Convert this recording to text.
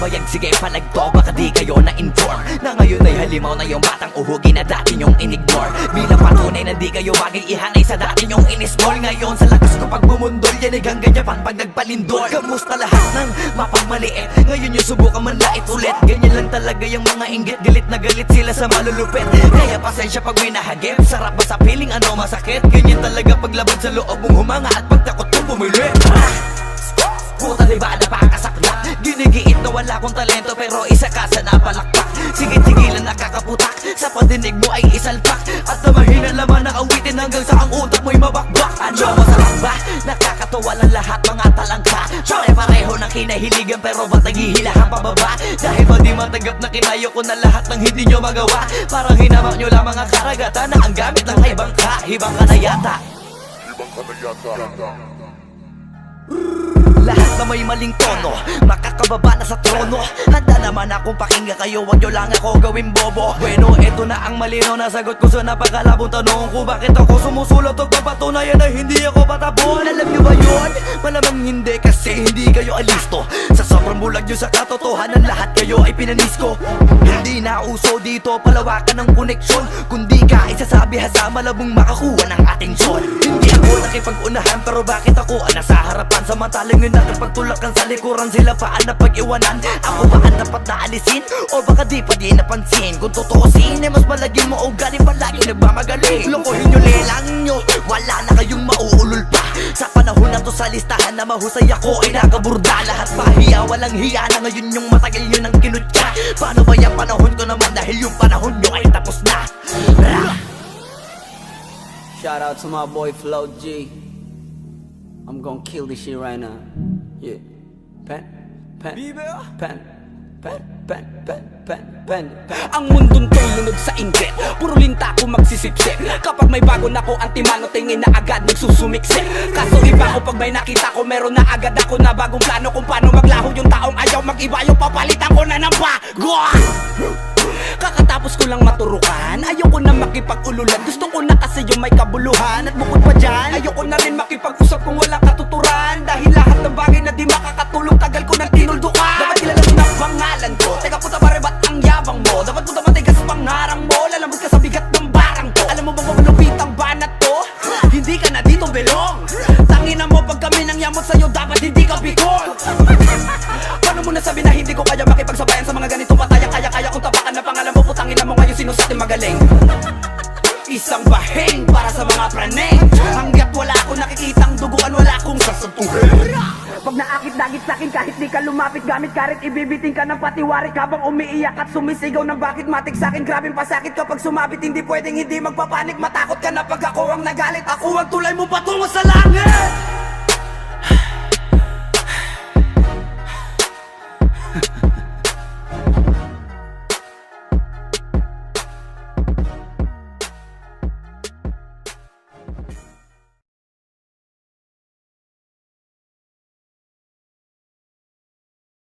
pumayag, sige palagto, baka di kayo na-inform na ngayon ay halimaw na yung batang uhugi na dati nyong in-ignore. Bilang patunay na di kayo bagay ihanay sa dati nyong in-small. Ngayon sa lakas ko pag bumundol, yan ay hanggang Japan pag nagpalindol. Kamusta lahat ng mapagmaliit, ngayon yung subukan manlait ulit. Ganyan lang talaga yung mga inggit, galit na galit sila sa malulupit. Kaya pasensya pag may nahagip, sarap ba sa piling ano masakit? Ganyan talaga paglaban sa loob mong humanga at pagtakot mo pumili. Puta diba napakasakla, ginigiit na wala kong talento pero isa ka sa napalakpak. Sige-sigilan nakakaputak, sa pandinig mo ay isalpak. At na mahina laman na awitin hanggang sa ang utak mo'y mabakbak. Ano masarap ba? Nakakatawa lang lahat mga talangka. Pare-pareho ng kinahiligan pero ba't naghihilahan pababa? Dahil ba di matanggap na kinayo ko na lahat ng hindi nyo magawa? Parang hinamak nyo lang mga karagatan na ang gamit lang ay bangka. Hibang ka na yata. Lahat na may maling tono, makakababa na sa trono. Handa naman akong pakinggan kayo, wag nyo lang ako gawin bobo. Bueno, eto na ang malino na sagot ko sa napakalabong tanong ko. Bakit ako sumusulot o papatunayan na hindi ako patabon? Alam nyo ba yun? Malamang hindi kasi hindi kayo alisto. Sa sobrang bulag nyo sa katotohanan, lahat kayo ay pinanisko. Hindi na uso dito palawakan ng koneksyon, kundi ka isasabi sa malabong makakuha ng atensyon. Hindi ako nakipag-unahan pero bakit ako ang nasa harapan? Samantalang yun nakipagtulakan sa likuran, sila pa ang napag-iwanan. Ako ba ang dapat na alisin? O baka di pa di napansin? Kung totoosin ay mas malagin mo o galing palagi nagmamagaling. Lokohin nyo lelang nyo, wala na kayong mauulol pa. Sa panahon na to sa listahan na mahusay ako ay nakaburda. Lahat pahiya, walang hiya na ngayon yung matagal nyo nang kinutya. Paano ba yung panahon ko naman dahil yung panahon nyo ay tapos na? Shout out to my boy Flo G. I'm gonna kill this shit right now. Yeah. Pen. Ang mundong to'y lunod sa inggit, puro linta ko magsisipsip. Kapag may bago na ko antimano, tingin na agad nagsusumiksik. Kaso iba ko pag may nakita ko, meron na agad ako na bagong plano kung paano maglaho yung taong ayaw mag-iba. Yung papalitan ko na ng bago. Kakatapos ko lang maturukan, ayoko na makipag-ululan. Gusto ko na kasi yung may kabuluhan. At bukod pa dyan, ayoko na rin makipag-usap kung walang katuturan. Dahil lahat ng bagay na di makakatulong, tagal ko nang tinuldukan. Dapat kilala mo na pangalan ko, teka puta pare ba't ang yabang mo? Dapat puta matigas pangarang mo, lalambot ka sa bigat ng barang ko. Alam mo bang malupit ang banat to? Hindi ka na dito belong. Tangina mo pag kami nang yamot sa'yo, dapat hindi ka bikol. Paano mo nasabi na hindi ko kaya makipagsabayan sa mga ganitong pataya? Kaya kung tapakan na pangalan mo, putangin na mo ngayon sino sa ating magaling. Isang bahing para sa mga praneng. Hanggat wala akong nakikitang duguan, wala akong sasantuhin. Pag naakit-dagit sa'kin kahit di ka lumapit, gamit karit ibibiting ka ng patiwarik. Habang umiiyak at sumisigaw ng bakit matik sa'kin, grabing pasakit kapag sumabit. Hindi pwedeng hindi magpapanik, matakot ka na pag ako ang nagalit. Ako ang tulay mo patungo sa langit.